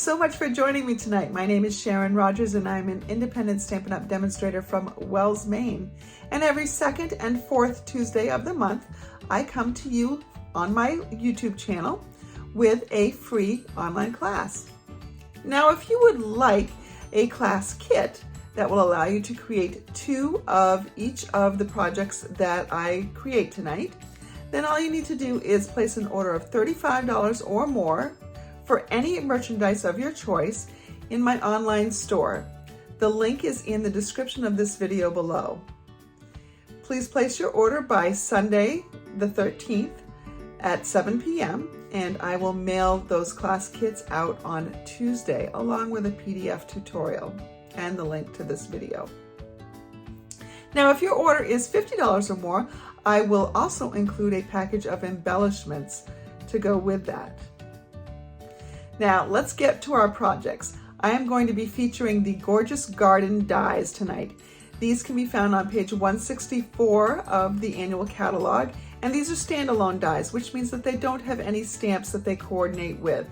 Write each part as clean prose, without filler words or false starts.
so much for joining me tonight. My name is Sharon Rogers and I'm an independent Stampin' Up! Demonstrator from Wells, Maine. And every second and fourth Tuesday of the month, I come to you on my YouTube channel with a free online class. Now, if you would like a class kit that will allow you to create 2 of each of the projects that I create tonight, then all you need to do is place an order of $35 or more for any merchandise of your choice in my online store. The link is in the description of this video below. Please place your order by Sunday the 13th at 7 p.m. and I will mail those class kits out on Tuesday along with a PDF tutorial and the link to this video. Now, if your order is $50 or more, I will also include a package of embellishments to go with that. Now, let's get to our projects. I am going to be featuring the gorgeous garden dies tonight. These can be found on page 164 of the annual catalog, and these are standalone dies, which means that they don't have any stamps that they coordinate with.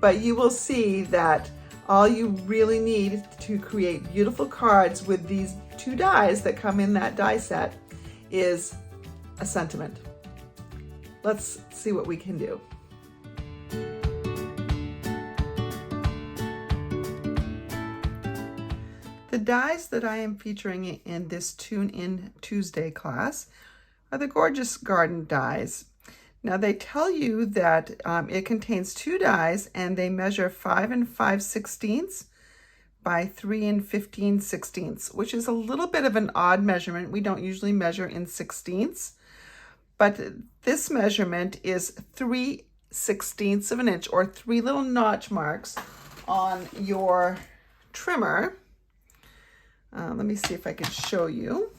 But you will see that all you really need to create beautiful cards with these 2 dies that come in that die set is a sentiment. Let's see what we can do. The dies that I am featuring in this Tune In Tuesday class are the gorgeous garden dies. Now, they tell you that it contains 2 dies and they measure 5 5/16 by 3 15/16, which is a little bit of an odd measurement. We don't usually measure in 16ths, but this measurement is 3/16 of an inch, or 3 little notch marks on your trimmer. Let me see if I can show you.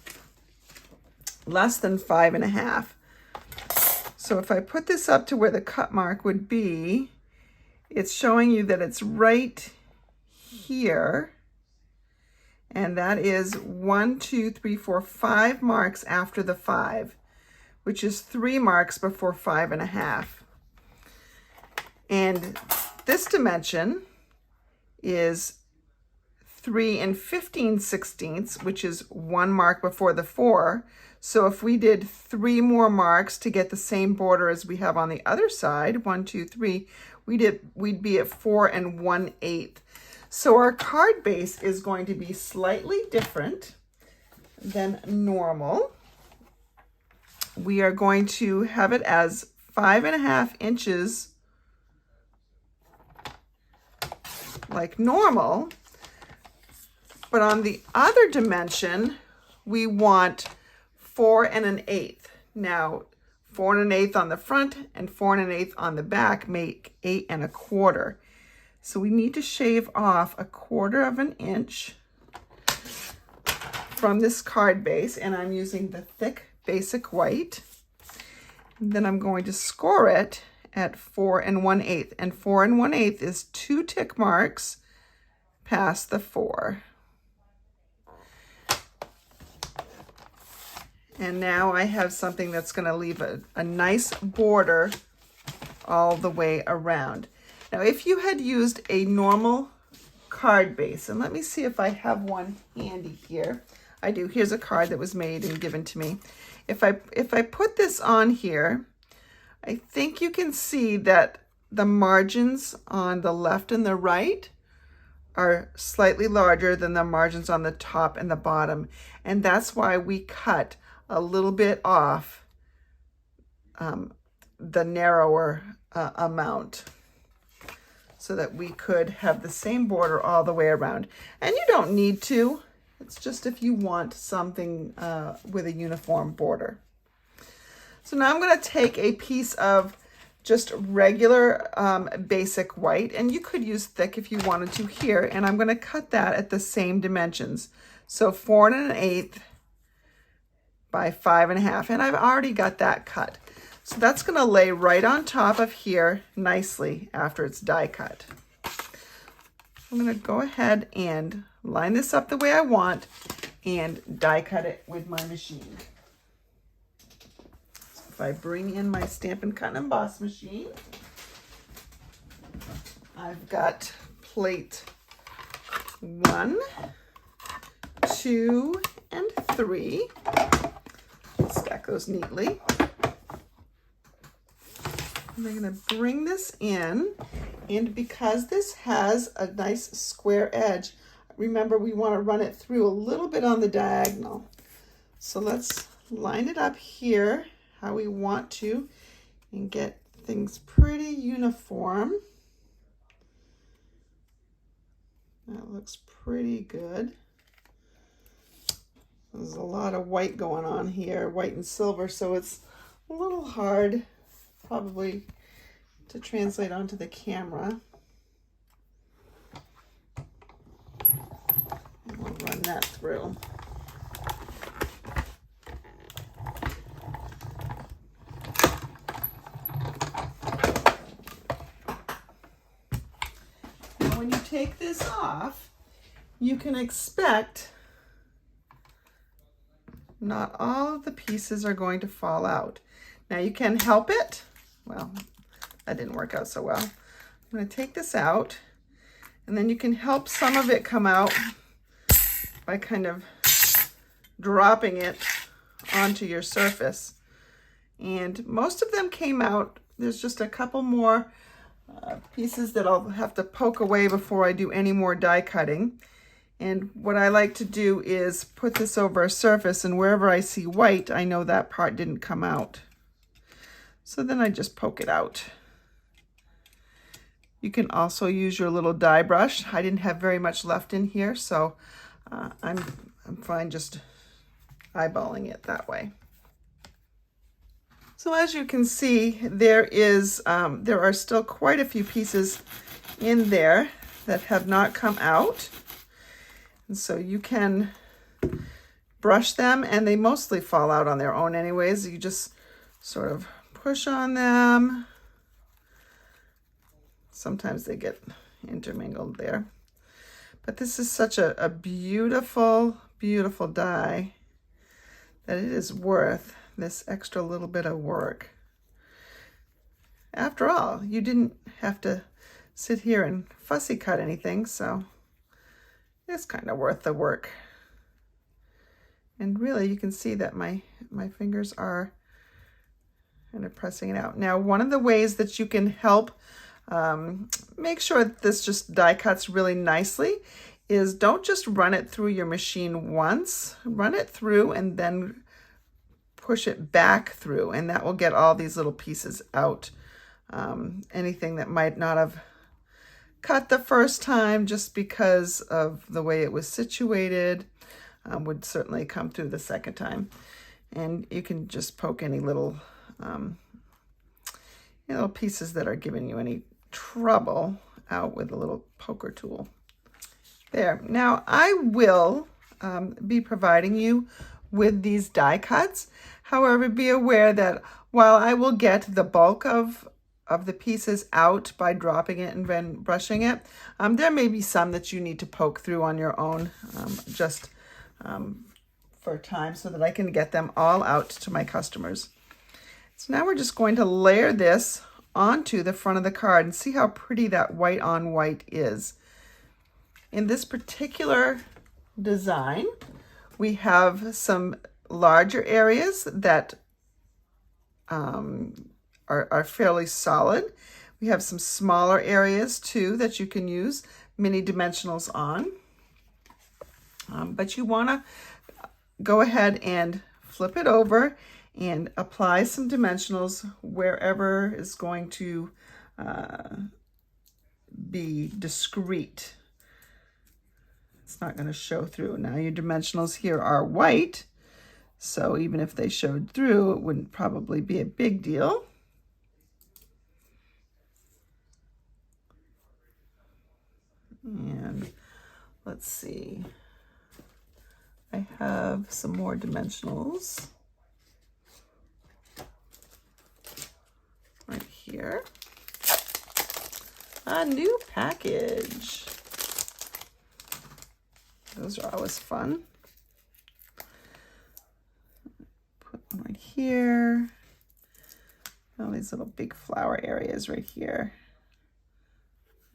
Less than 5 1/2. So if I put this up to where the cut mark would be, it's showing you that it's right here. And that is 1, 2, 3, 4, 5 marks after the 5, which is 3 marks before 5 1/2. And this dimension is 3 15/16, which is 1 mark before the 4. So if we did 3 more marks to get the same border as we have on the other side, 1, 2, 3, we'd be at 4 1/8. So our card base is going to be slightly different than normal. We are going to have it as 5 1/2 inches like normal. But on the other dimension, we want 4 1/8. Now, 4 1/8 on the front and 4 1/8 on the back make 8 1/4. So we need to shave off 1/4 of an inch from this card base, and I'm using the thick basic white. And then I'm going to score it at 4 1/8, and 4 1/8 is 2 tick marks past the 4. And now I have something that's going to leave a nice border all the way around. Now, if you had used a normal card base, and let me see if I have one handy here. I do. Here's a card that was made and given to me. If I put this on here, I think you can see that the margins on the left and the right are slightly larger than the margins on the top and the bottom. And that's why we cut a little bit off the narrower amount so that we could have the same border all the way around. And you don't need to. It's just if you want something with a uniform border. So now I'm going to take a piece of just regular basic white, and you could use thick if you wanted to here, and I'm going to cut that at the same dimensions. So 4 1/8 by 5 1/2, and I've already got that cut. So that's going to lay right on top of here nicely after it's die cut. I'm going to go ahead and line this up the way I want and die cut it with my machine. So if I bring in my Stampin' Cut and Emboss machine, I've got plate 1, 2, and 3. Stack those neatly. And I'm going to bring this in, and because this has a nice square edge, remember we want to run it through a little bit on the diagonal. So let's line it up here how we want to and get things pretty uniform. That looks pretty good. There's a lot of white going on here, white and silver, so it's a little hard probably to translate onto the camera. And we'll run that through. Now when you take this off, you can expect not all of the pieces are going to fall out. Now you can help it. Well, that didn't work out so well. I'm going to take this out, and then you can help some of it come out by kind of dropping it onto your surface. And most of them came out. There's just a couple more pieces that I'll have to poke away before I do any more die cutting. And what I like to do is put this over a surface, and wherever I see white, I know that part didn't come out. So then I just poke it out. You can also use your little die brush. I didn't have very much left in here, so I'm fine just eyeballing it that way. So as you can see, there are still quite a few pieces in there that have not come out. And so you can brush them, and they mostly fall out on their own anyways. You just sort of push on them. Sometimes they get intermingled there. But this is such a beautiful, beautiful die that it is worth this extra little bit of work. After all, you didn't have to sit here and fussy cut anything, so it's kind of worth the work. And really, you can see that my fingers are kind of pressing it out. Now, one of the ways that you can help make sure that this just die cuts really nicely is don't just run it through your machine once. Run it through and then push it back through, and that will get all these little pieces out. Anything that might not have cut the first time just because of the way it was situated would certainly come through the second time. And you can just poke any little little pieces that are giving you any trouble out with a little poker tool. There. Now I will be providing you with these die cuts. However, be aware that while I will get the bulk of the pieces out by dropping it and then brushing it, there may be some that you need to poke through on your own just for time so that I can get them all out to my customers. So now we're just going to layer this onto the front of the card and see how pretty that white on white is. In this particular design, we have some larger areas that are fairly solid. We have some smaller areas too that you can use mini dimensionals on. But you want to go ahead and flip it over and apply some dimensionals wherever is going to be discreet. It's not going to show through. Now your dimensionals here are white, so even if they showed through, it wouldn't probably be a big deal. And let's see. I have some more dimensionals right here. A new package. Those are always fun. Put them right here. All these little big flower areas right here.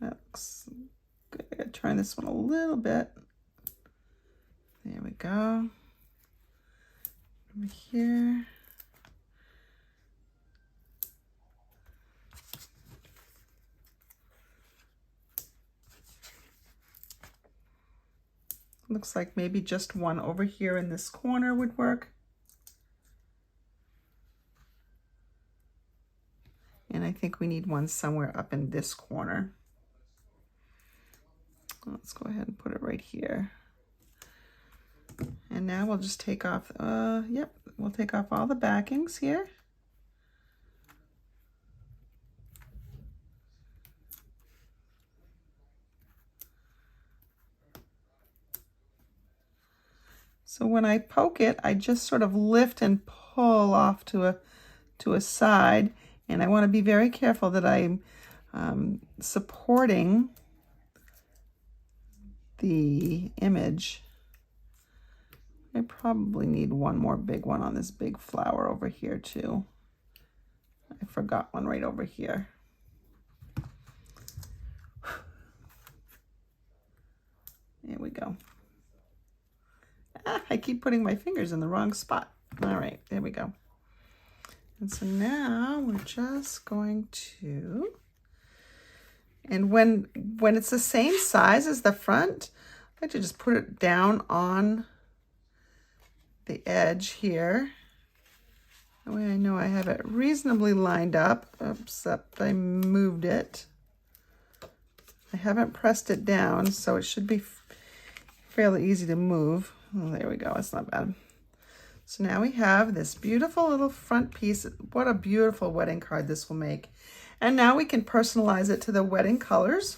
That looks Good, I gotta turn this one a little bit. There we go. Over here. Looks like maybe just one over here in this corner would work. And I think we need one somewhere up in this corner. Let's go ahead and put it right here. And now we'll just take off, yep, we'll take off all the backings here. So when I poke it, I just sort of lift and pull off to a side, and I want to be very careful that I'm supporting the image. I probably need one more big one on this big flower over here too. I forgot one right over here. There we go. I keep putting my fingers in the wrong spot. All right, there we go. And so now we're just going to, and when it's the same size as the front, I like to just put it down on the edge here. That way I know I have it reasonably lined up, except I moved it. I haven't pressed it down, so it should be fairly easy to move. Oh, there we go, it's not bad. So now we have this beautiful little front piece. What a beautiful wedding card this will make. And now we can personalize it to the wedding colors.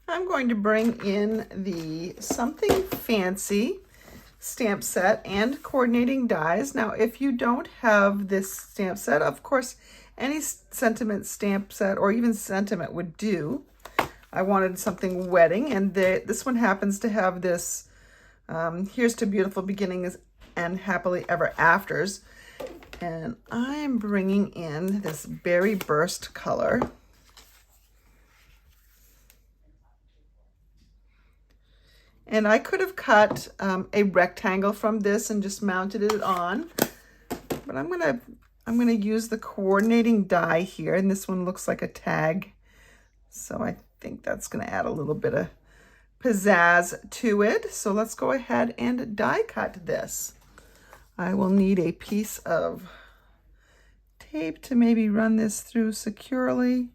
I'm going to bring in the Something Fancy stamp set and coordinating dies. Now, if you don't have this stamp set, of course, any sentiment stamp set or even sentiment would do. I wanted something wedding, and this one happens to have this Here's to Beautiful Beginnings and Happily Ever Afters. And I'm bringing in this Berry Burst color. And I could have cut a rectangle from this and just mounted it on, but I'm gonna use the coordinating die here, and this one looks like a tag, so I think that's gonna add a little bit of pizzazz to it. So let's go ahead and die cut this. I will need a piece of tape to maybe run this through securely.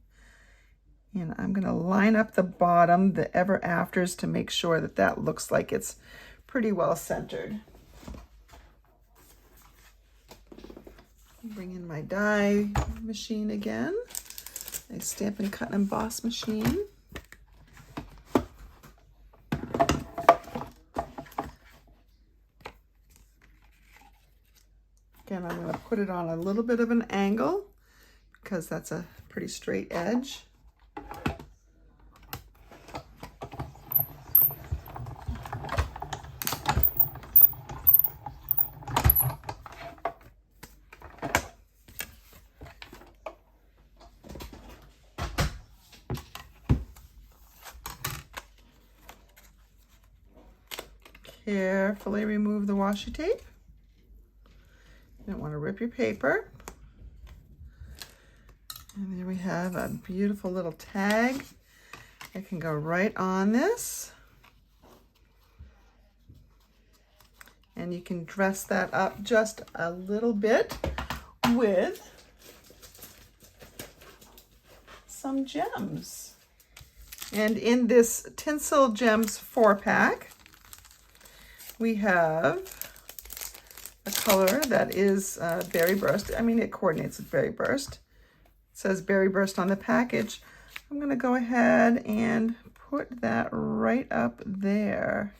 And I'm going to line up the bottom, the ever afters, to make sure that that looks like it's pretty well centered. Bring in my die machine again, a Stampin' Cut and Emboss machine. Again, I'm going to put it on a little bit of an angle because that's a pretty straight edge. Carefully remove the washi tape. You don't want to rip your paper. And there we have a beautiful little tag that can go right on this. And you can dress that up just a little bit with some gems. And in this Tinsel Gems 4-pack, we have a color that is Berry Burst. I mean, it coordinates with Berry Burst. It says Berry Burst on the package. I'm going to go ahead and put that right up there.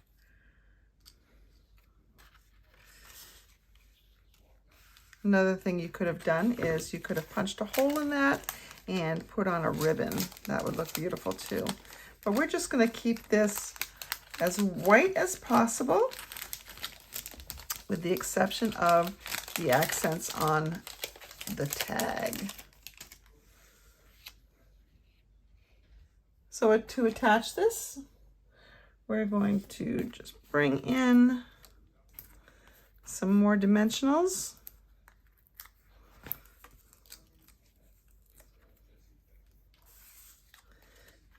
Another thing you could have done is you could have punched a hole in that and put on a ribbon. That would look beautiful too. But we're just going to keep this as white as possible, with the exception of the accents on the tag. So to attach this, we're going to just bring in some more dimensionals.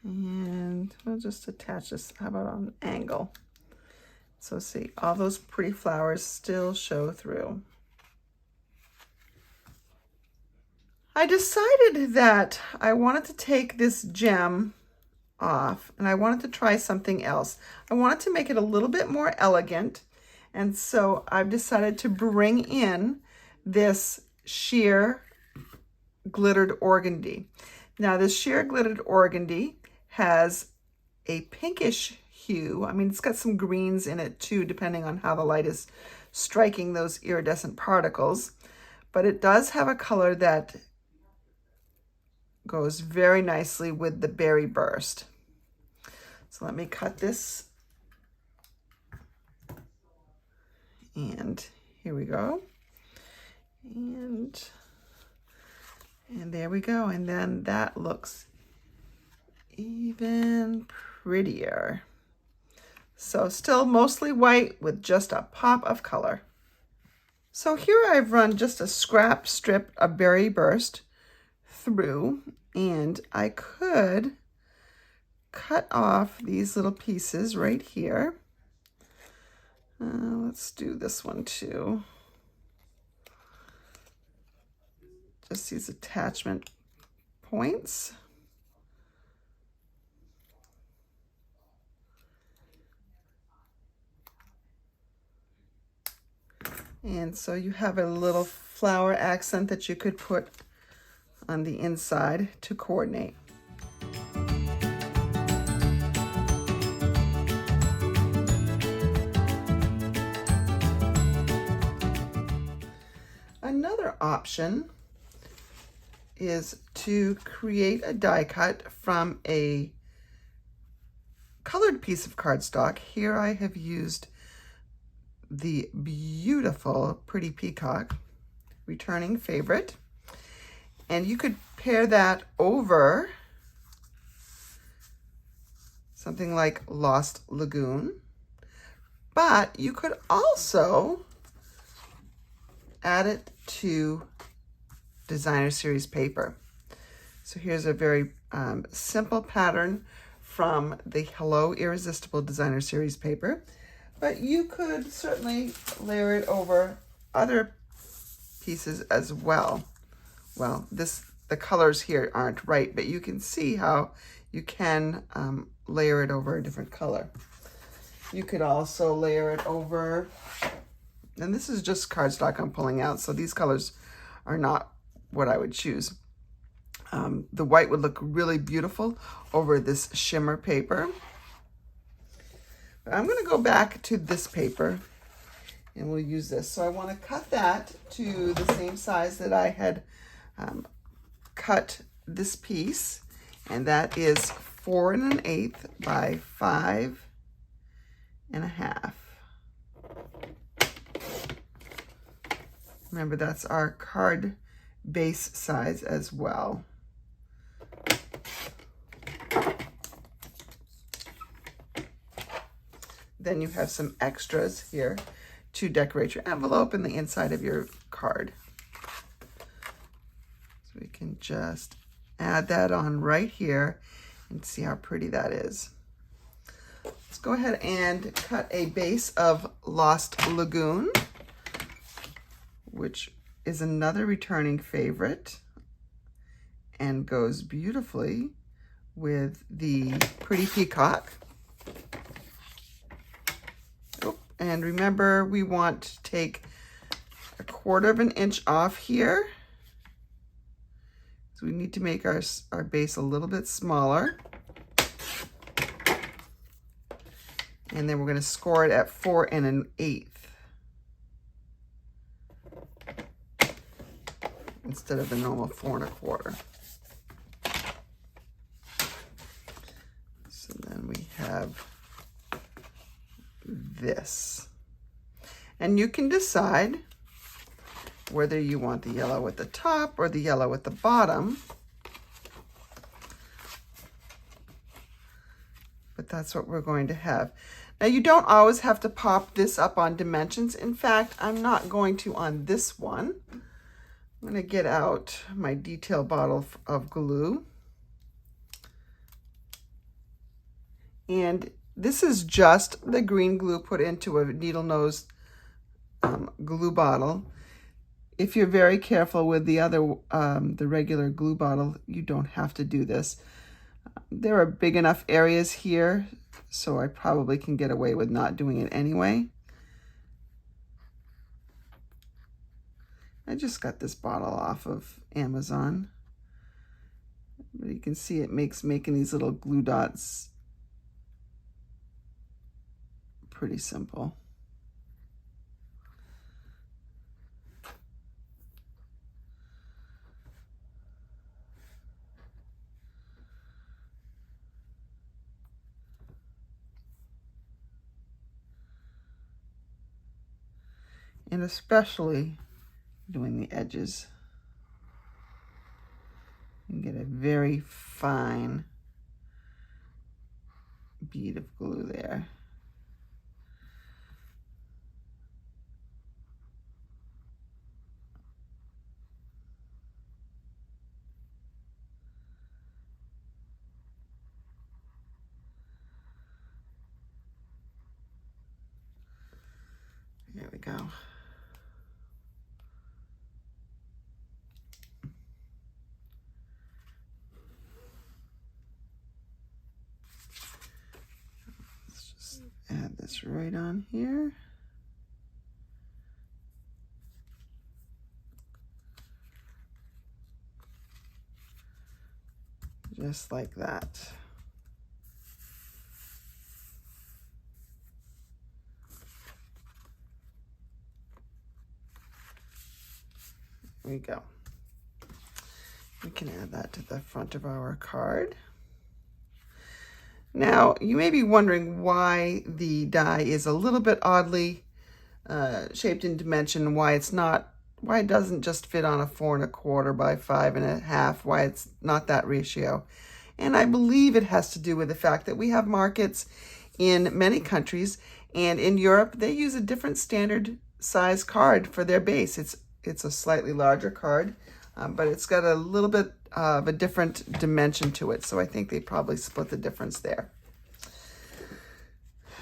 And we'll just attach this, how about on an angle? So see, all those pretty flowers still show through. I decided that I wanted to take this gem off and I wanted to try something else. I wanted to make it a little bit more elegant. And so I've decided to bring in this sheer glittered organdy. Now this sheer glittered organdy has a pinkish hue. I mean, it's got some greens in it too, depending on how the light is striking those iridescent particles. But it does have a color that goes very nicely with the berry burst. So let me cut this. And here we go. And there we go. And then that looks even prettier. So still mostly white with just a pop of color. So here I've run just a scrap strip of berry burst through, and I could cut off these little pieces right here. Let's do this one too. Just these attachment points. And so you have a little flower accent that you could put on the inside to coordinate. Another option is to create a die cut from a colored piece of cardstock. Here I have used the beautiful Pretty Peacock, returning favorite. And you could pair that over something like Lost Lagoon, but you could also add it to designer series paper. So here's a very simple pattern from the Hello Irresistible designer series paper, but you could certainly layer it over other pieces as well. Well, the colors here aren't right, but you can see how you can layer it over a different color. You could also layer it over, and this is just cardstock I'm pulling out, so these colors are not what I would choose. The white would look really beautiful over this shimmer paper. But I'm going to go back to this paper and we'll use this. So I want to cut that to the same size that I had cut this piece, and that is 4 1/8 by 5 1/2. Remember, that's our card base size as well. Then you have some extras here to decorate your envelope and the inside of your card. So we can just add that on right here and see how pretty that is. Let's go ahead and cut a base of Lost Lagoon, which is another returning favorite and goes beautifully with the Pretty Peacock. And remember, we want to take 1/4 inch off here. So we need to make our base a little bit smaller. And then we're going to score it at 4 1/8 instead of the normal 4 1/4. So then we have this. And you can decide whether you want the yellow at the top or the yellow at the bottom. that's what we're going to have. Now you don't always have to pop this up on dimensions. In fact, I'm not going to on this one. I'm going to get out my detail bottle of glue. And this is just the green glue put into a needle nose glue bottle. If you're very careful with the other, the regular glue bottle, you don't have to do this. There are big enough areas here, so I probably can get away with not doing it anyway. I just got this bottle off of Amazon. But you can see it makes making these little glue dots pretty simple. And especially doing the edges. You can get a very fine bead of glue there. There we go. Let's just add this right on here. Just like that. There we go. We can add that to the front of our card. Now, you may be wondering why the die is a little bit oddly shaped in dimension, why it doesn't just fit on a 4 1/4 by 5 1/2, why it's not that ratio. And I believe it has to do with the fact that we have markets in many countries, and in Europe, they use a different standard size card for their base. It's a slightly larger card, but it's got a little bit of a different dimension to it. So I think they probably split the difference there.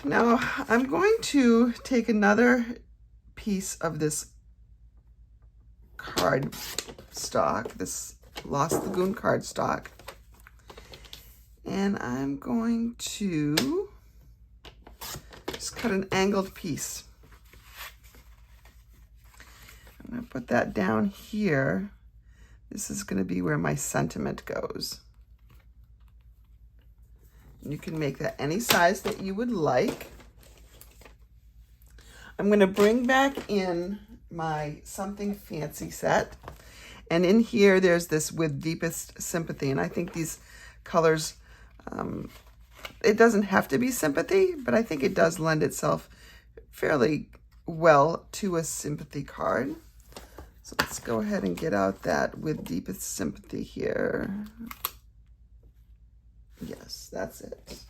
Now I'm going to take another piece of this card stock, this Lost Lagoon card stock, and I'm going to just cut an angled piece. I'm going to put that down here. This is going to be where my sentiment goes. You can make that any size that you would like. I'm going to bring back in my Something Fancy set. And in here, there's this With Deepest Sympathy. And I think these colors, it doesn't have to be sympathy, but I think it does lend itself fairly well to a sympathy card. So let's go ahead and get out that With Deepest Sympathy here. Yes, that's it.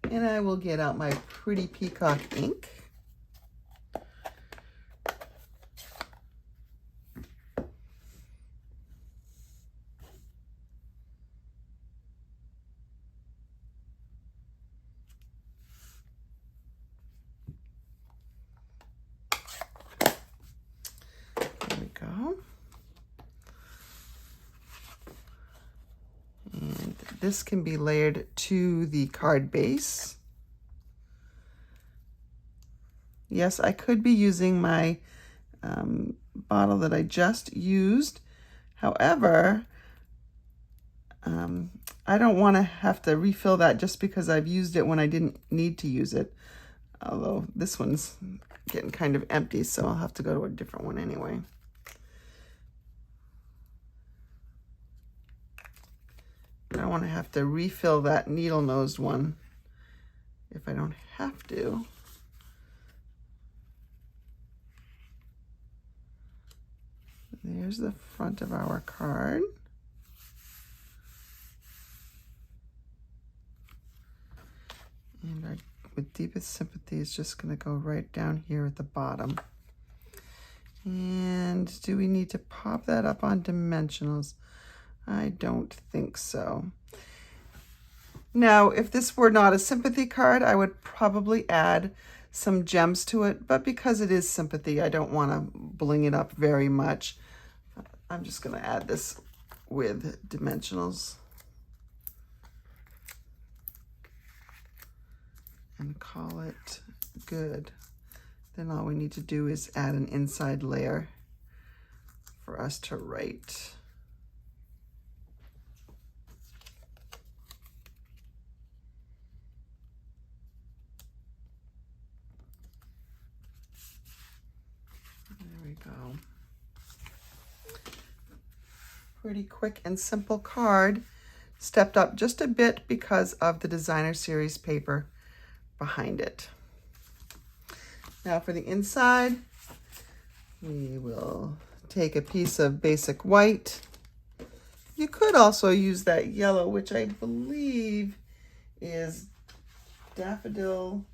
And I will get out my pretty peacock ink. There we go. And this can be layered to the card base. Yes, I could be using my bottle that I just used. However, I don't want to have to refill that just because I've used it when I didn't need to use it. Although this one's getting kind of empty, so I'll have to go to a different one anyway. I don't want to have to refill that needle-nosed one if I don't have to. There's the front of our card. And our, with deepest sympathy is just going to go right down here at the bottom. And do we need to pop that up on dimensionals? I don't think so. Now, if this were not a sympathy card, I would probably add some gems to it, but because it is sympathy, I don't want to bling it up very much. I'm just going to add this with dimensionals and call it good. Then all we need to do is add an inside layer for us to write. There we go. Pretty quick and simple card. Stepped up just a bit because of the designer series paper behind it. Now for the inside, we will take a piece of basic white. You could also use that yellow, which I believe is daffodil.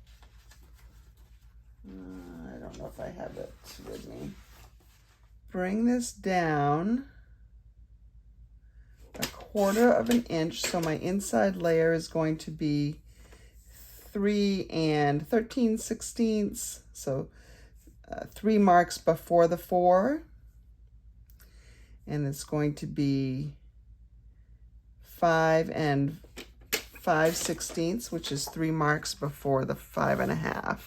I don't know if I have it with me. Bring this down 1/4 of an inch. So my inside layer is going to be 3 13/16, so 3 marks before the 4, and it's going to be 5 5/16, which is 3 marks before the 5 1/2.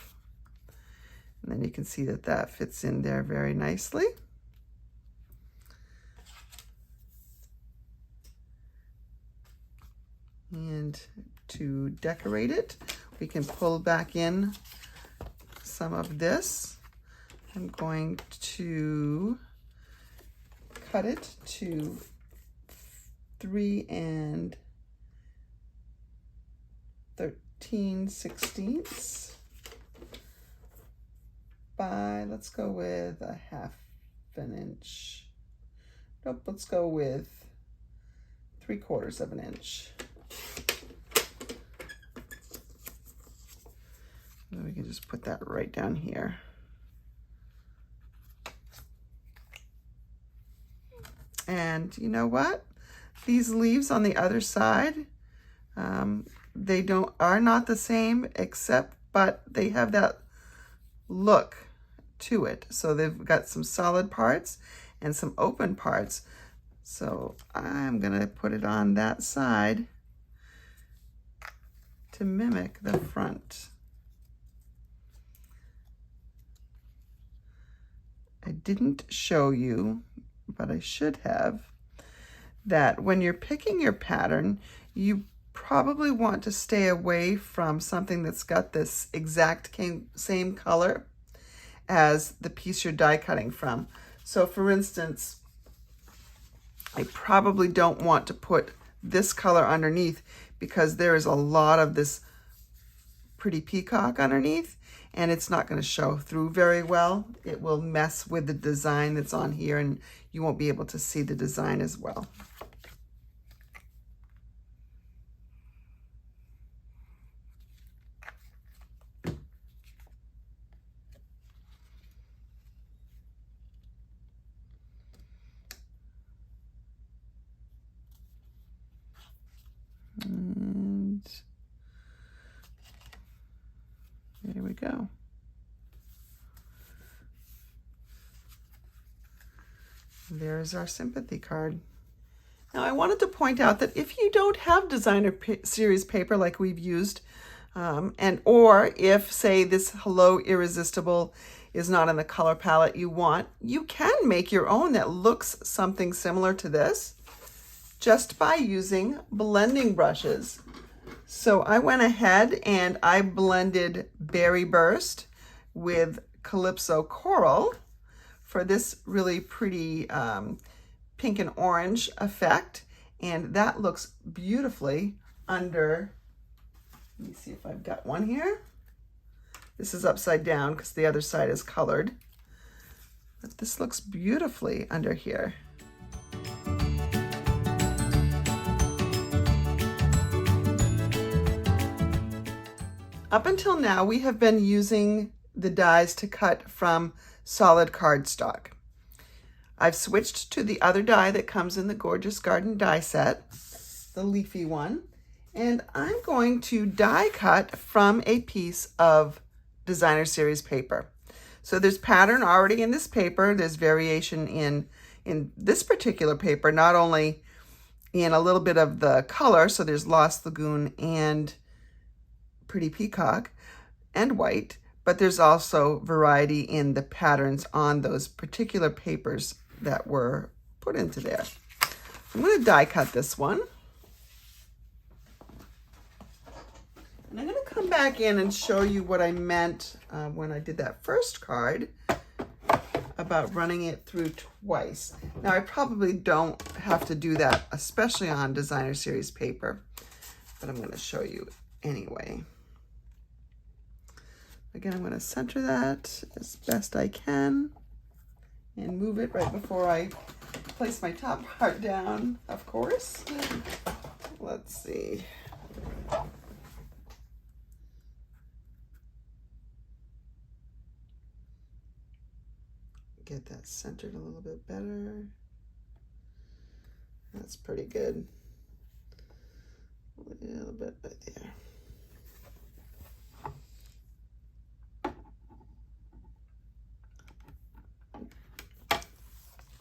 And then you can see that that fits in there very nicely. And to decorate it, we can pull back in some of this. I'm going to cut it to 3 13/16 by, let's go with 1/2 inch. Nope, let's go with 3/4 of an inch. And we can just put that right down here. And you know what? These leaves on the other side, they are not the same, but they have that look to it. So they've got some solid parts and some open parts. So I'm gonna put it on that side to mimic the front. I didn't show you, but I should have, that when you're picking your pattern, you probably want to stay away from something that's got this exact same color as the piece you're die cutting from. So for instance, I probably don't want to put this color underneath because there is a lot of this pretty peacock underneath, and it's not going to show through very well. It will mess with the design that's on here, and you won't be able to see the design as well. And there we go. There's our sympathy card. Now I wanted to point out that if you don't have designer series paper like we've used, or if, say, this Hello Irresistible is not in the color palette you want, you can make your own that looks something similar to this just by using blending brushes. So I went ahead and I blended Berry Burst with Calypso Coral for this really pretty pink and orange effect. And that looks beautifully under, let me see if I've got one here. This is upside down because the other side is colored. But this looks beautifully under here. Up until now, we have been using the dies to cut from solid cardstock. I've switched to the other die that comes in the Gorgeous Garden die set, the leafy one, and I'm going to die cut from a piece of Designer Series paper. So there's pattern already in this paper. There's variation in this particular paper, not only in a little bit of the color, so there's Lost Lagoon and Pretty Peacock and white, but there's also variety in the patterns on those particular papers that were put into there. I'm going to die cut this one. And I'm going to come back in and show you what I meant when I did that first card about running it through twice. Now, I probably don't have to do that, especially on Designer Series paper, but I'm going to show you anyway. Again, I'm going to center that as best I can and move it right before I place my top part down, of course. Let's see. Get that centered a little bit better. That's pretty good. A little bit right there.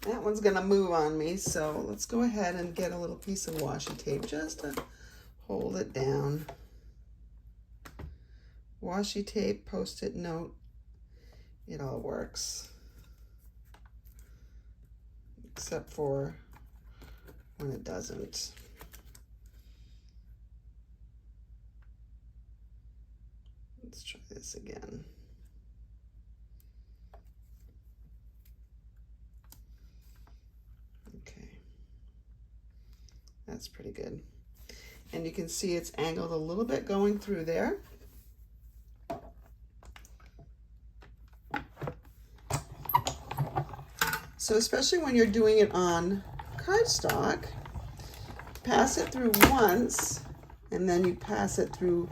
That one's gonna move on me, so let's go ahead and get a little piece of washi tape just to hold it down. Washi tape, Post-it note, it all works. Except for when it doesn't. Let's try this again. Okay, that's pretty good. And you can see it's angled a little bit going through there. So especially when you're doing it on cardstock, pass it through once and then you pass it through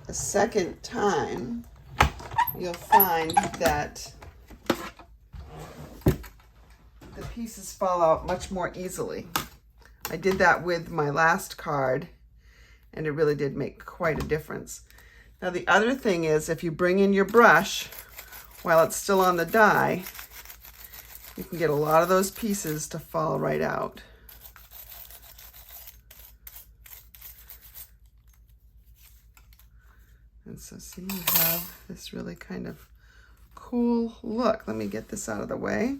a second time, you'll find that the pieces fall out much more easily. I did that with my last card and it really did make quite a difference. Now the other thing is, if you bring in your brush while it's still on the die, you can get a lot of those pieces to fall right out. And so see, you have this really kind of cool look. Let me get this out of the way.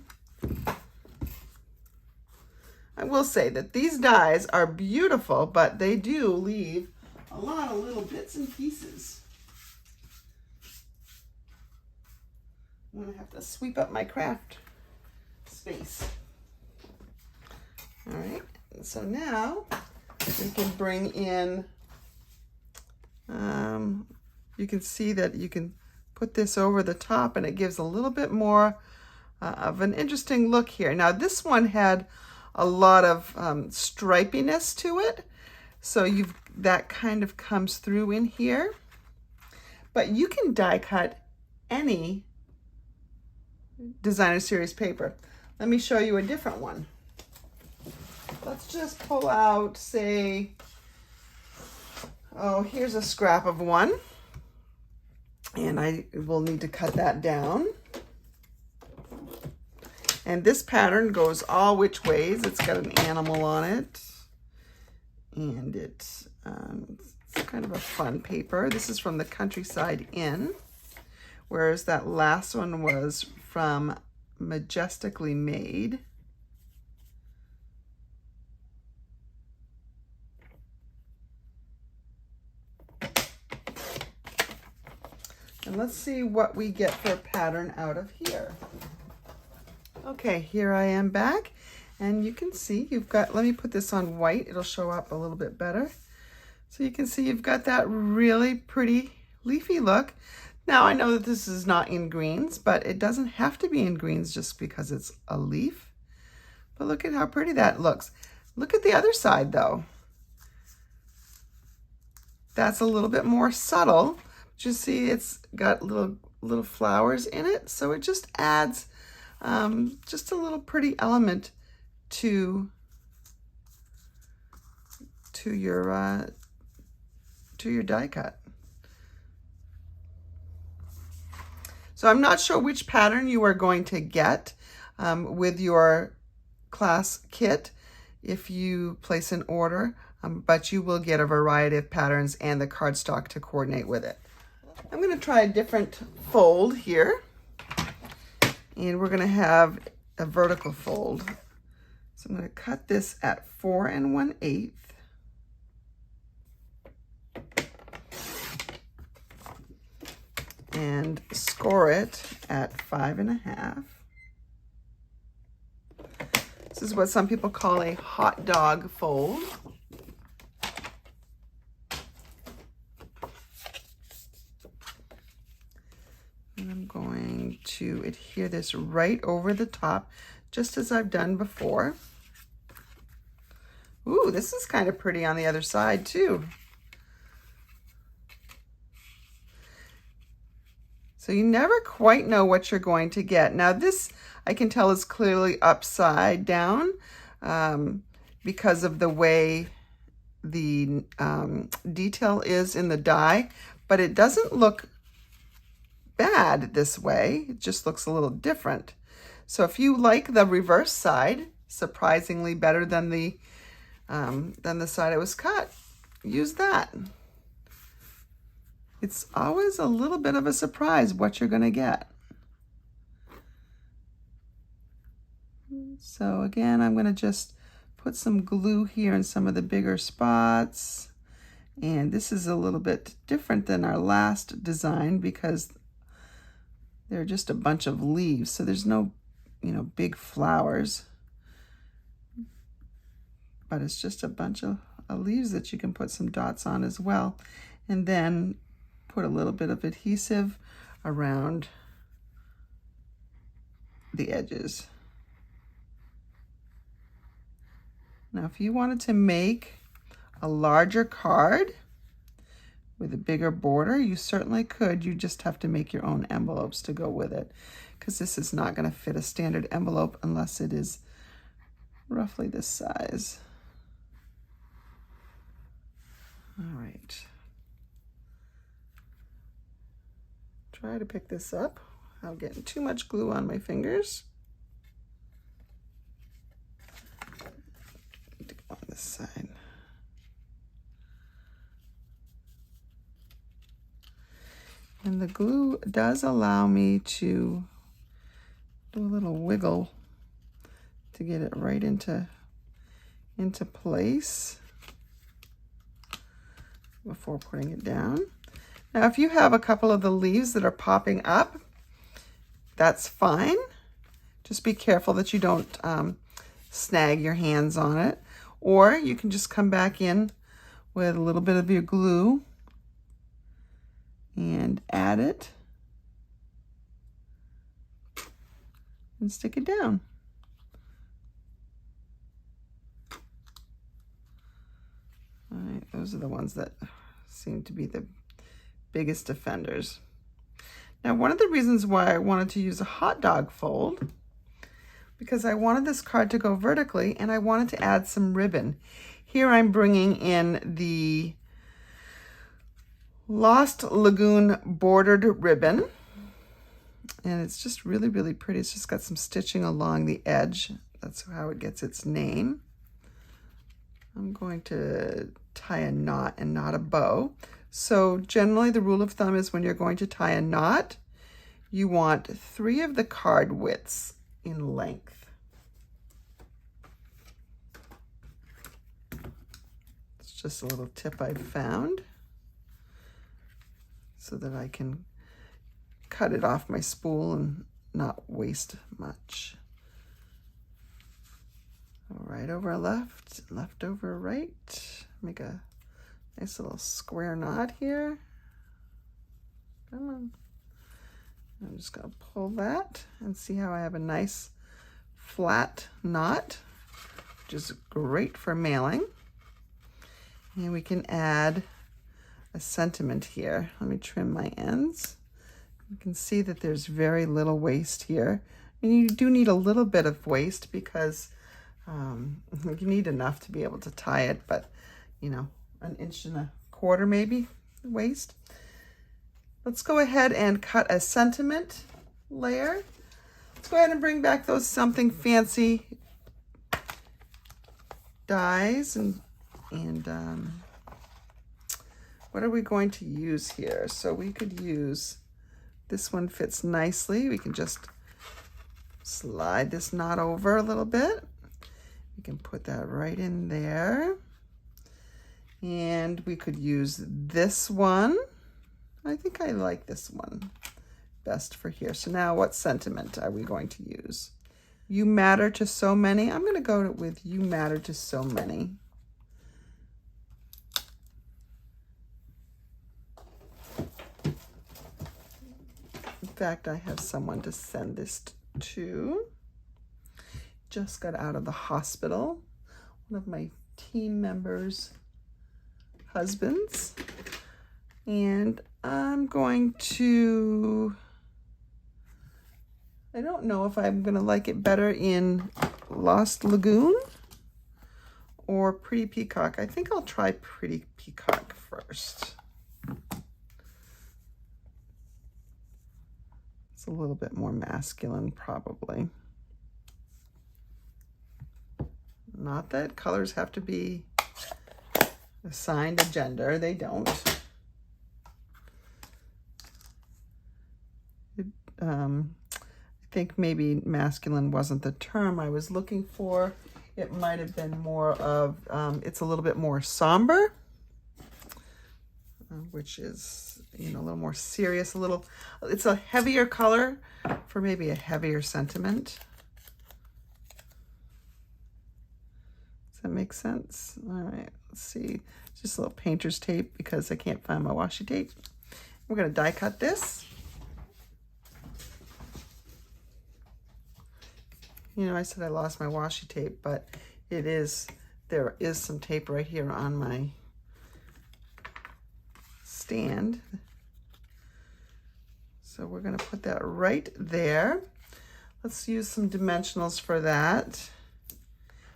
I will say that these dies are beautiful, but they do leave a lot of little bits and pieces. I'm gonna have to sweep up my craft space. All right, so now we can bring in, you can see that you can put this over the top and it gives a little bit more of an interesting look here. Now this one had a lot of stripiness to it, so that kind of comes through in here, but you can die cut any Designer Series paper. Let me show you a different one. Let's just pull out, say, oh, here's a scrap of one. And I will need to cut that down. And this pattern goes all which ways. It's got an animal on it. And it's kind of a fun paper. This is from the Countryside Inn, whereas that last one was from Majestically Made. And let's see what we get for a pattern out of here. Okay, here I am back, and you can see you've got, let me put this on white, it'll show up a little bit better. So you can see you've got that really pretty leafy look. Now I know that this is not in greens, but it doesn't have to be in greens just because it's a leaf. But look at how pretty that looks. Look at the other side though. That's a little bit more subtle, You see it's got little flowers in it, so it just adds just a little pretty element to your die cut. So I'm not sure which pattern you are going to get with your class kit if you place an order, but you will get a variety of patterns and the cardstock to coordinate with it. I'm going to try a different fold here, and we're going to have a vertical fold. So I'm going to cut this at 4 1/8. And score it at 5 1/2. This is what some people call a hot dog fold. And I'm going to adhere this right over the top, just as I've done before. Ooh, this is kind of pretty on the other side too. So you never quite know what you're going to get. Now this, I can tell, is clearly upside down because of the way the detail is in the die, but it doesn't look bad this way. It just looks a little different. So if you like the reverse side, surprisingly better than the side it was cut, use that. It's always a little bit of a surprise what you're going to get. So again, I'm going to just put some glue here in some of the bigger spots. And this is a little bit different than our last design because they're just a bunch of leaves. So there's no, big flowers. But it's just a bunch of leaves that you can put some dots on as well. And then put a little bit of adhesive around the edges. Now, if you wanted to make a larger card with a bigger border, you certainly could. You just have to make your own envelopes to go with it, because this is not going to fit a standard envelope unless it is roughly this size. All right. Try to pick this up without getting too much glue on my fingers. Need to go on this side. And the glue does allow me to do a little wiggle to get it right into place before putting it down. Now, if you have a couple of the leaves that are popping up, that's fine. Just be careful that you don't snag your hands on it. Or you can just come back in with a little bit of your glue and add it and stick it down. All right, those are the ones that seem to be the biggest offenders. Now, one of the reasons why I wanted to use a hot dog fold, because I wanted this card to go vertically and I wanted to add some ribbon. Here I'm bringing in the Lost Lagoon bordered ribbon, and it's just really, really pretty. It's just got some stitching along the edge. That's how it gets its name. I'm going to tie a knot and not a bow. So generally the rule of thumb is when you're going to tie a knot, you want 3 of the card widths in length. It's just a little tip I found so that I can cut it off my spool and not waste much. Right over left, left over right. Make a nice little square knot here. Come on. I'm just going to pull that and see how I have a nice flat knot, which is great for mailing. And we can add a sentiment here. Let me trim my ends. You can see that there's very little waste here. And you do need a little bit of waste because you need enough to be able to tie it, but you know, 1.25 inches maybe waste. Let's go ahead and cut a sentiment layer. Let's go ahead and bring back those something fancy dies and what are we going to use here? So we could use, this one fits nicely. We can just slide this knot over a little bit. We can put that right in there. And we could use this one. I think I like this one best for here. So now what sentiment are we going to use? You matter to so many. I'm going to go with you matter to so many. In fact, I have someone to send this to. Just got out of the hospital. One of my team members' husbands. And I'm going to, I don't know if I'm going to like it better in Lost Lagoon or Pretty Peacock. I think I'll try Pretty Peacock first. It's a little bit more masculine, probably. Not that colors have to be assigned a gender. They don't. I think maybe masculine wasn't the term I was looking for. It might have been more of, it's a little bit more somber, which is, you know, a little more serious, it's a heavier color for maybe a heavier sentiment. Does that make sense? All right, let's see. Just a little painter's tape because I can't find my washi tape. We're going to die cut this. You know, I said I lost my washi tape, but there is some tape right here on my stand. So we're going to put that right there. Let's use some dimensionals for that.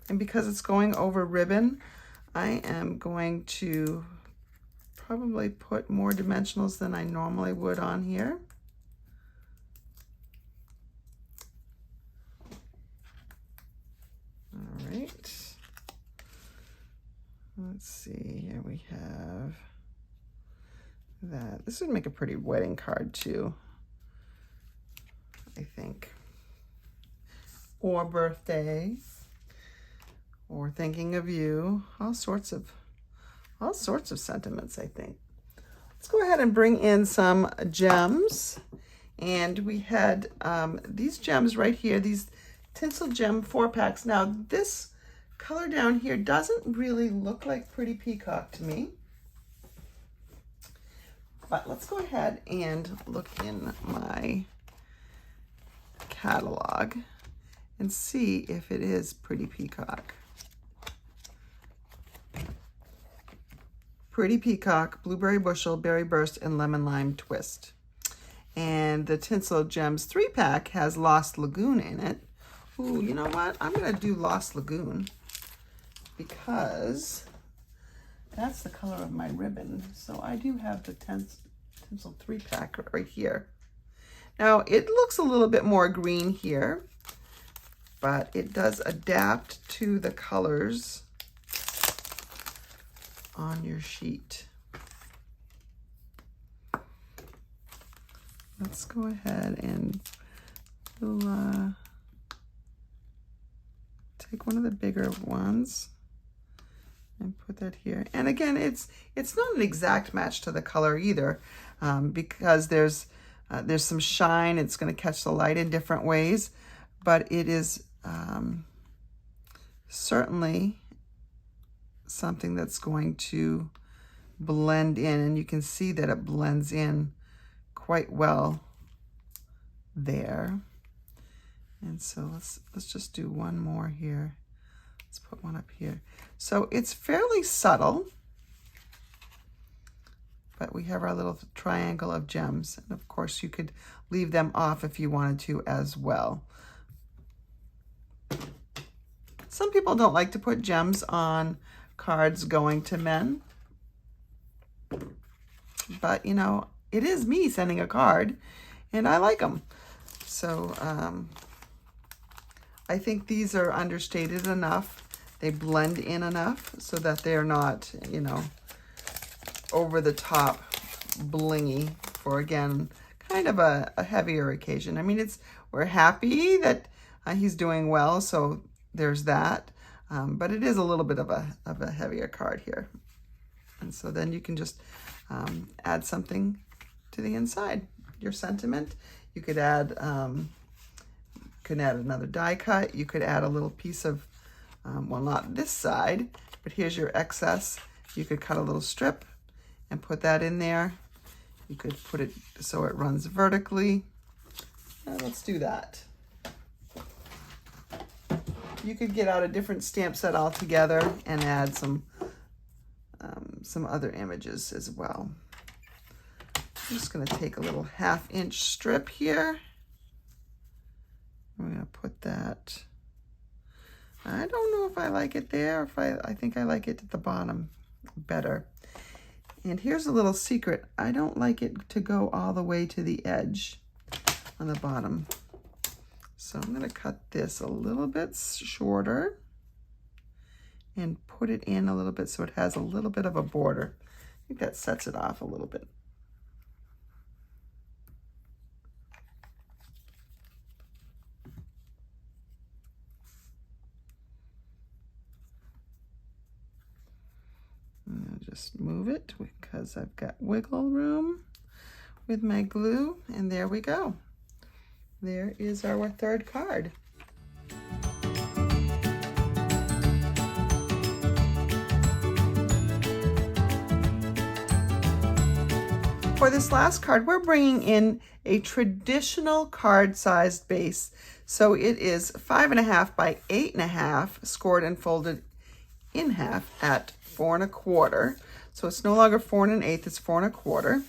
And because it's going over ribbon, I am going to probably put more dimensionals than I normally would on here. All right. Let's see, here we have that. This would make a pretty wedding card too, I think. Or birthday, or thinking of you, all sorts of sentiments, I think. Let's go ahead and bring in some gems. And we had these gems right here, these Tinsel Gem 4-packs. Now this color down here doesn't really look like Pretty Peacock to me. But let's go ahead and look in my catalog and see if it is Pretty Peacock. Pretty Peacock, Blueberry Bushel, Berry Burst, and Lemon Lime Twist. And the Tinsel Gems 3-pack has Lost Lagoon in it. Ooh, you know what? I'm going to do Lost Lagoon because that's the color of my ribbon. So I do have the Tinsel 3-pack right here. Now, it looks a little bit more green here, but it does adapt to the colors on your sheet. Let's go ahead and we'll take one of the bigger ones and put that here. And again, it's not an exact match to the color either, because there's some shine. It's going to catch the light in different ways, but it is certainly something that's going to blend in, and you can see that it blends in quite well there. And so let's just do one more here. Let's put one up here. So it's fairly subtle. but we have our little triangle of gems. And of course you could leave them off if you wanted to as well. Some people don't like to put gems on cards going to men, but you know, it is me sending a card and I like them. So I think these are understated enough. They blend in enough so that they're not, you know, over the top blingy for, again, kind of a heavier occasion. I mean, we're happy that he's doing well, so there's that. But it is a little bit of a heavier card here. And so then you can just add something to the inside. Your sentiment. You could add another die cut. You could add a little piece of, well, not this side, but here's your excess. You could cut a little strip and put that in there. You could put it so it runs vertically. Let's do that. You could get out a different stamp set altogether and add some other images as well. I'm just going to take a little 1/2 inch strip here. I'm going to put that. I don't know if I like it there, if I think I like it at the bottom better. And here's a little secret. I don't like it to go all the way to the edge on the bottom. So I'm going to cut this a little bit shorter and put it in a little bit so it has a little bit of a border. I think that sets it off a little bit. I'll just move it because I've got wiggle room with my glue, and there we go. There is our 3rd card. For this last card, we're bringing in a traditional card-sized base. So it is 5.5 by 8.5, scored and folded in half at 4 1/4. So it's no longer 4 1/8, it's 4 1/4.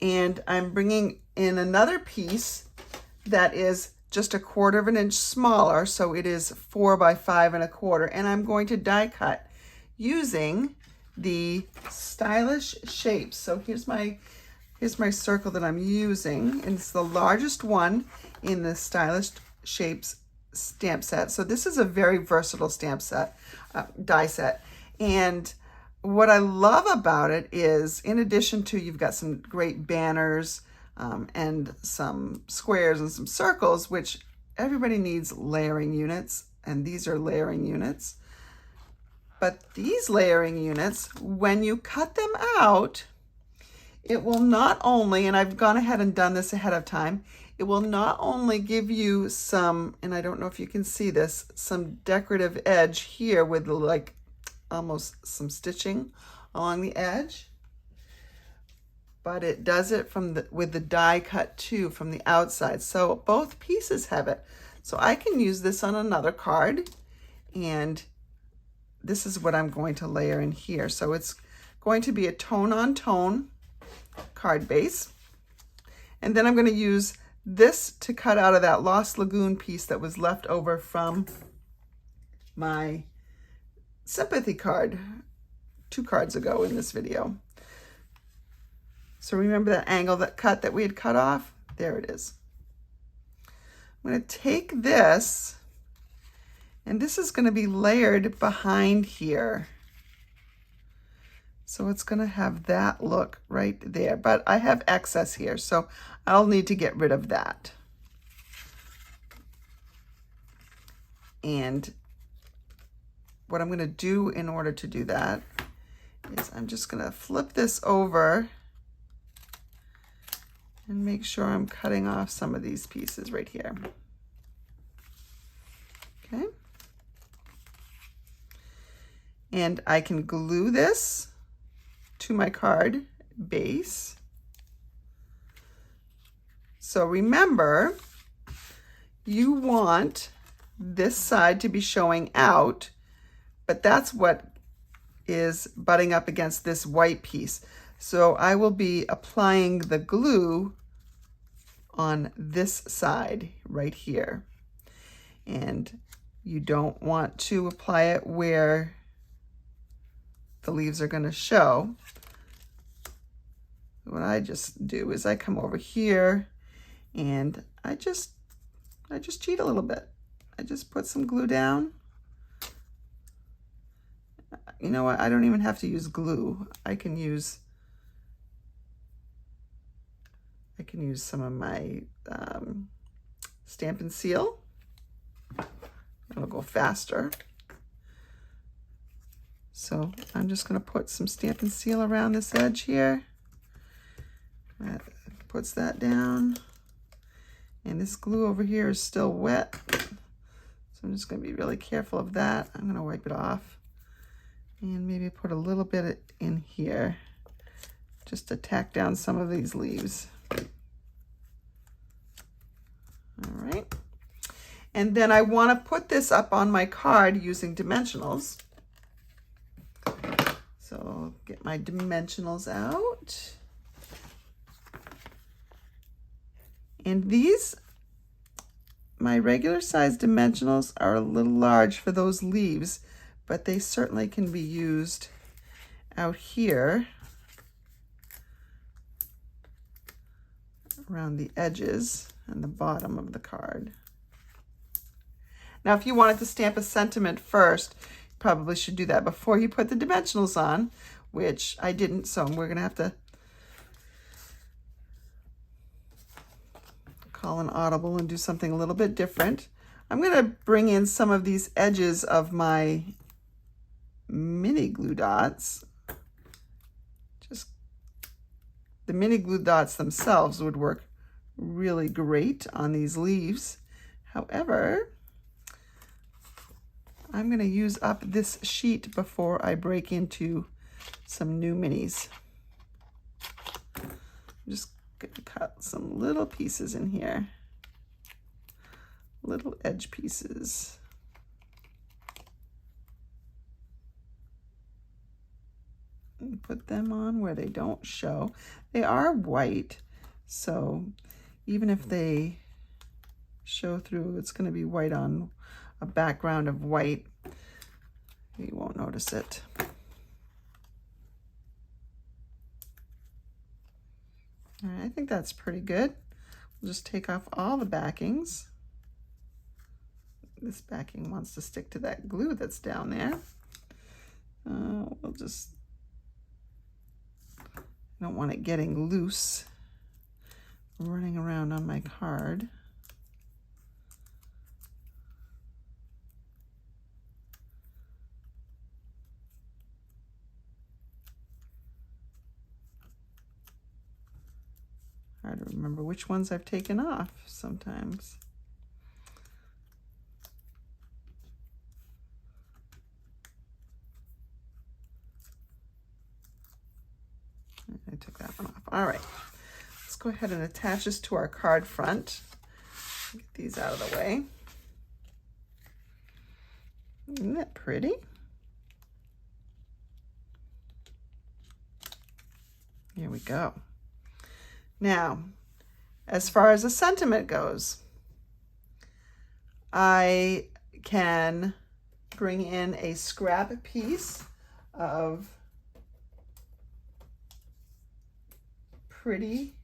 And I'm bringing in another piece that is just 1/4 inch smaller. So it is 4 by 5 1/4. And I'm going to die cut using the Stylish Shapes. So here's my circle that I'm using, and it's the largest one in the Stylish Shapes stamp set. So this is a very versatile stamp set, die set. And what I love about it is, in addition to, you've got some great banners and some squares and some circles, which everybody needs layering units, and these are layering units. But these layering units, when you cut them out, it will not only, and I've gone ahead and done this ahead of time, it will not only give you some, and I don't know if you can see this, some decorative edge here with like almost some stitching along the edge, but it does it with the die cut too from the outside. So both pieces have it. So I can use this on another card, and this is what I'm going to layer in here. So it's going to be a tone-on-tone card base. And then I'm going to use this to cut out of that Lost Lagoon piece that was left over from my sympathy card 2 cards ago in this video. So remember that angle, that cut that we had cut off? There it is. I'm going to take this, and this is going to be layered behind here. So it's going to have that look right there, but I have excess here, so I'll need to get rid of that. And what I'm going to do in order to do that is I'm just going to flip this over and make sure I'm cutting off some of these pieces right here. Okay. And I can glue this to my card base. So remember, you want this side to be showing out, but that's what is butting up against this white piece. So I will be applying the glue on this side right here. And you don't want to apply it where the leaves are going to show. What I just do is I come over here and I just cheat a little bit. I just put some glue down. You know what? I don't even have to use glue. I can use some of my Stampin' Seal. It'll go faster. So I'm just going to put some Stampin' Seal around this edge here. That puts that down. And this glue over here is still wet. So I'm just going to be really careful of that. I'm going to wipe it off. And maybe put a little bit in here just to tack down some of these leaves. All right. And then I want to put this up on my card using dimensionals. So I'll get my dimensionals out. And these, my regular size dimensionals are a little large for those leaves, but they certainly can be used out here around the edges and the bottom of the card. Now, if you wanted to stamp a sentiment first, you probably should do that before you put the dimensionals on, which I didn't, so we're going to have to call an audible and do something a little bit different. I'm going to bring in some of these edges of my mini glue dots. Just the mini glue dots themselves would work really great on these leaves. However, I'm going to use up this sheet before I break into some new minis. I'm just going to cut some little pieces in here, little edge pieces. And put them on where they don't show. They are white, so even if they show through, it's going to be white on a background of white. You won't notice it. All right, I think that's pretty good. We'll just take off all the backings. This backing wants to stick to that glue that's down there. We'll just, I don't want it getting loose, running around on my card. Hard to remember which ones I've taken off sometimes. I took that one off. All right, let's go ahead and attach this to our card front. Get these out of the way. Isn't that pretty? Here we go. Now, as far as a sentiment goes, I can bring in a scrap piece of Pretty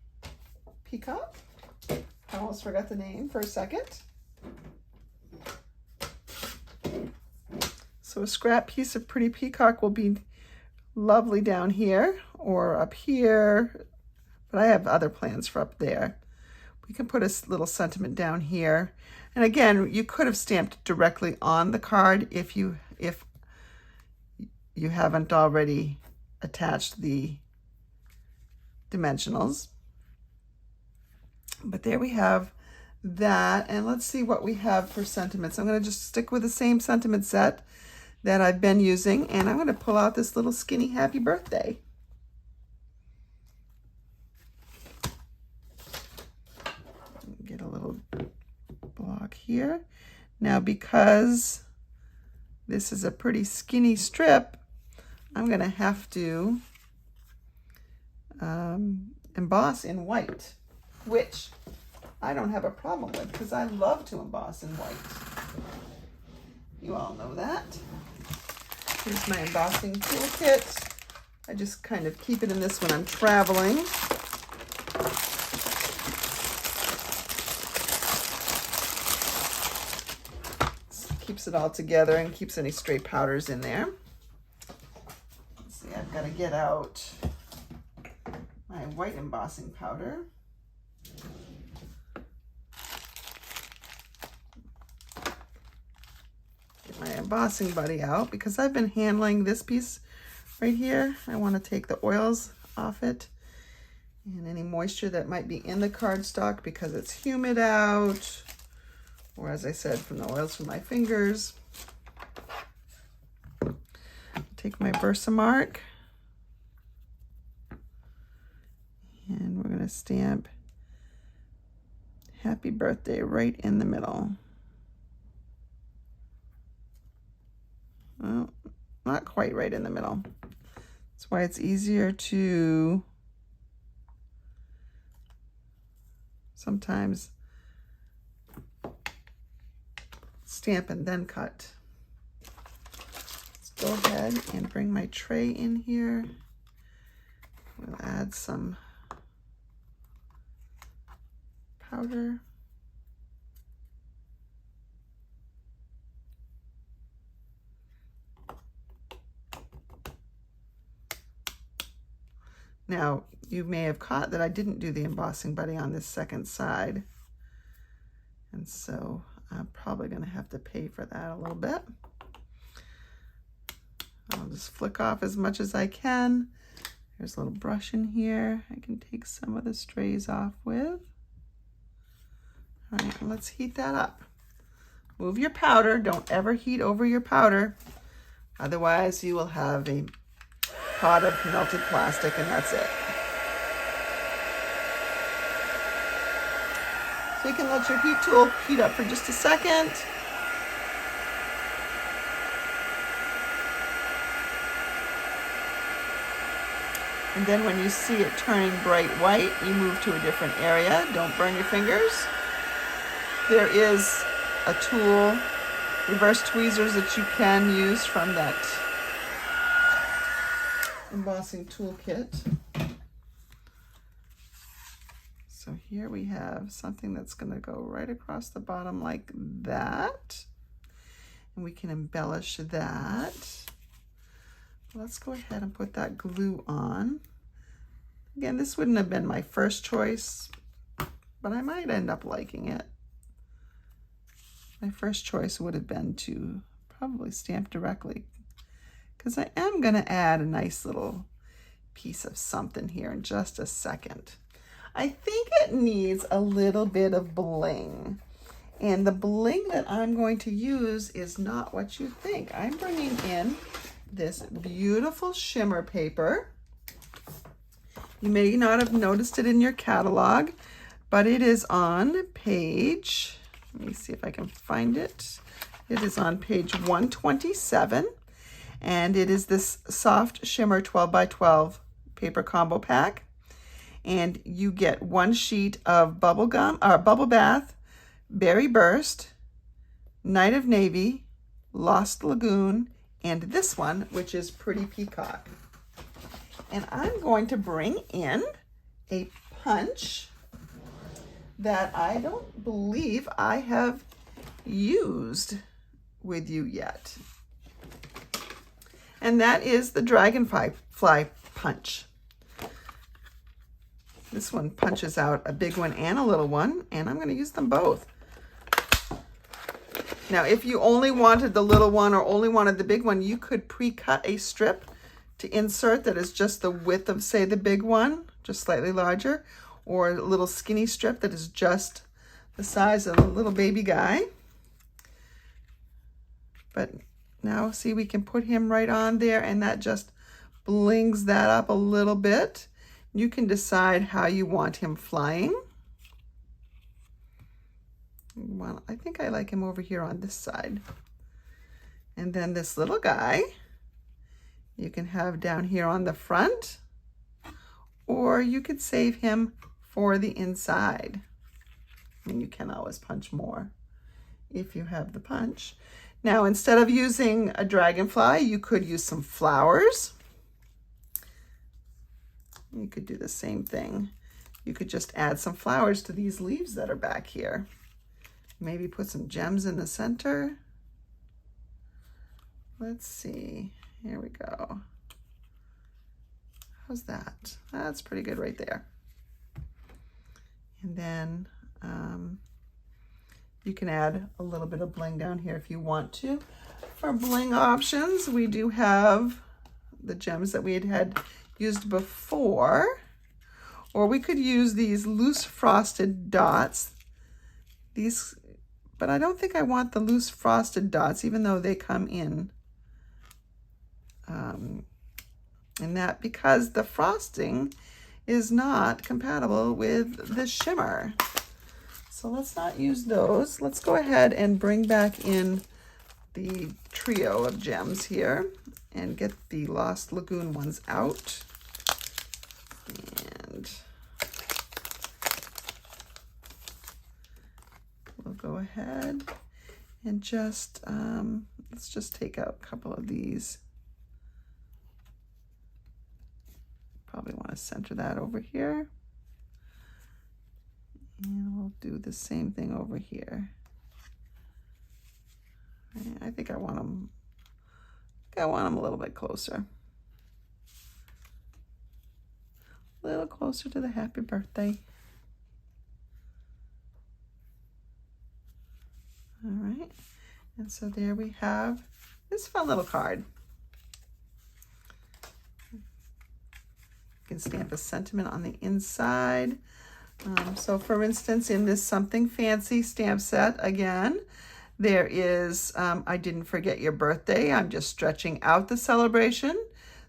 Peacock. I almost forgot the name for a second. So a scrap piece of Pretty Peacock will be lovely down here or up here, but I have other plans for up there. We can put a little sentiment down here. And again, you could have stamped directly on the card if you haven't already attached the dimensionals. But there we have that. And let's see what we have for sentiments. I'm going to just stick with the same sentiment set that I've been using, and I'm going to pull out this little skinny happy birthday. Get a little block here. Now, because this is a pretty skinny strip, I'm gonna have to emboss in white, which I don't have a problem with because I love to emboss in white. You all know that. Here's my embossing toolkit. I just kind of keep it in this when I'm traveling. Keeps it all together and keeps any stray powders in there. Let's see, I've got to get out my white embossing powder. Get my embossing buddy out because I've been handling this piece right here. I want to take the oils off it and any moisture that might be in the cardstock because it's humid out. Or as I said, from the oils from my fingers. Take my Versamark. And we're going to stamp Happy Birthday right in the middle. Well, not quite right in the middle. That's why it's easier to sometimes stamp and then cut. Let's go ahead and bring my tray in here. We'll add some powder. Now, you may have caught that I didn't do the embossing buddy on this second side. And so I'm probably going to have to pay for that a little bit. I'll just flick off as much as I can. There's a little brush in here I can take some of the strays off with. All right, let's heat that up. Move your powder. Don't ever heat over your powder. Otherwise, you will have a pot of melted plastic and that's it. So you can let your heat tool heat up for just a second. And then when you see it turning bright white, you move to a different area. Don't burn your fingers. There is a tool, reverse tweezers, that you can use from that embossing toolkit. So here we have something that's going to go right across the bottom like that. And we can embellish that. Let's go ahead and put that glue on. Again, this wouldn't have been my first choice, but I might end up liking it. My first choice would have been to probably stamp directly, because I am going to add a nice little piece of something here in just a second. I think it needs a little bit of bling. And the bling that I'm going to use is not what you think. I'm bringing in this beautiful shimmer paper. You may not have noticed it in your catalog, but it is on page, let me see if I can find it. It is on page 127, and it is this soft shimmer 12 by 12 paper combo pack. And you get one sheet of bubble bath, berry burst, night of navy, lost lagoon, and this one, which is pretty peacock. And I'm going to bring in a punch that I don't believe I have used with you yet. And that is the dragonfly punch. This one punches out a big one and a little one, and I'm going to use them both. Now, if you only wanted the little one or only wanted the big one, you could pre-cut a strip to insert that is just the width of, say, the big one, just slightly larger, or a little skinny strip that is just the size of a little baby guy. But now, see, we can put him right on there, and that just blings that up a little bit. You can decide how you want him flying. Well, I think I like him over here on this side. And then this little guy, you can have down here on the front, or you could save him for the inside. I mean, you can always punch more if you have the punch. Now, instead of using a dragonfly, you could use some flowers. You could do the same thing. You could just add some flowers to these leaves that are back here. Maybe put some gems in the center. Let's see, here we go. How's that? That's pretty good right there. And then you can add a little bit of bling down here if you want to. For bling options, we do have the gems that we had used before, or we could use these loose frosted dots. These, but I don't think I want the loose frosted dots, even though they come in that, because the frosting is not compatible with the shimmer. So let's not use those. Let's go ahead and bring back in the trio of gems here and get the Lost Lagoon ones out. And we'll go ahead and just, let's just take out a couple of these. Probably want to center that over here. And we'll do the same thing over here. I think I want them, a little bit closer. A little closer to the happy birthday. All right, and so there we have this fun little card. You can stamp a sentiment on the inside. So for instance, in this Something Fancy stamp set, again, there is, I didn't forget your birthday. I'm just stretching out the celebration.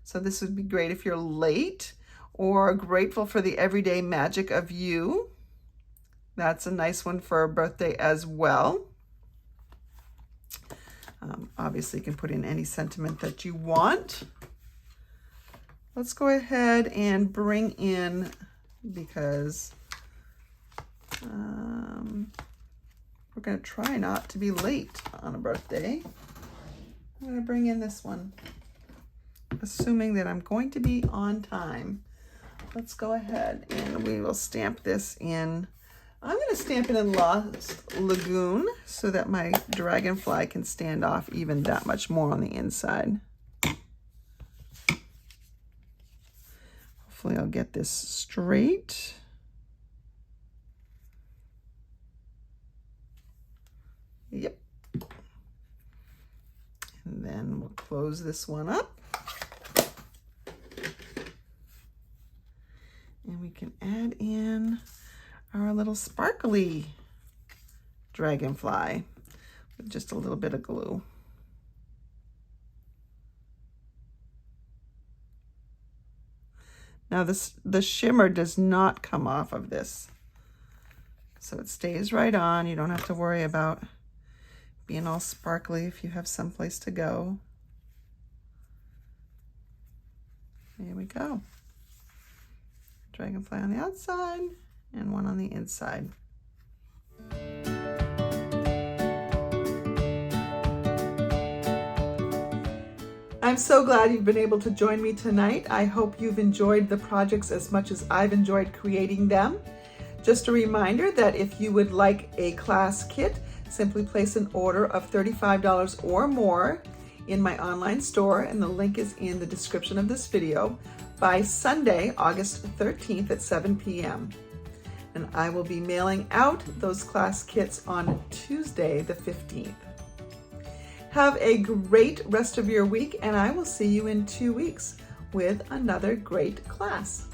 So this would be great if you're late, or grateful for the everyday magic of you. That's a nice one for a birthday as well. Obviously, you can put in any sentiment that you want. Let's go ahead and bring in, because we're going to try not to be late on a birthday. I'm going to bring in this one, assuming that I'm going to be on time. Let's go ahead and we will stamp this in. I'm going to stamp it in Lost Lagoon so that my dragonfly can stand off even that much more on the inside. Hopefully I'll get this straight. Yep. And then we'll close this one up. And we can add in our little sparkly dragonfly with just a little bit of glue. Now the shimmer does not come off of this, so it stays right on. You don't have to worry about being all sparkly if you have someplace to go. There we go. Dragonfly on the outside and one on the inside. I'm so glad you've been able to join me tonight. I hope you've enjoyed the projects as much as I've enjoyed creating them. Just a reminder that if you would like a class kit, simply place an order of $35 or more in my online store, and the link is in the description of this video, by Sunday, August 13th at 7 p.m. And I will be mailing out those class kits on Tuesday, the 15th. Have a great rest of your week, and I will see you in 2 weeks with another great class.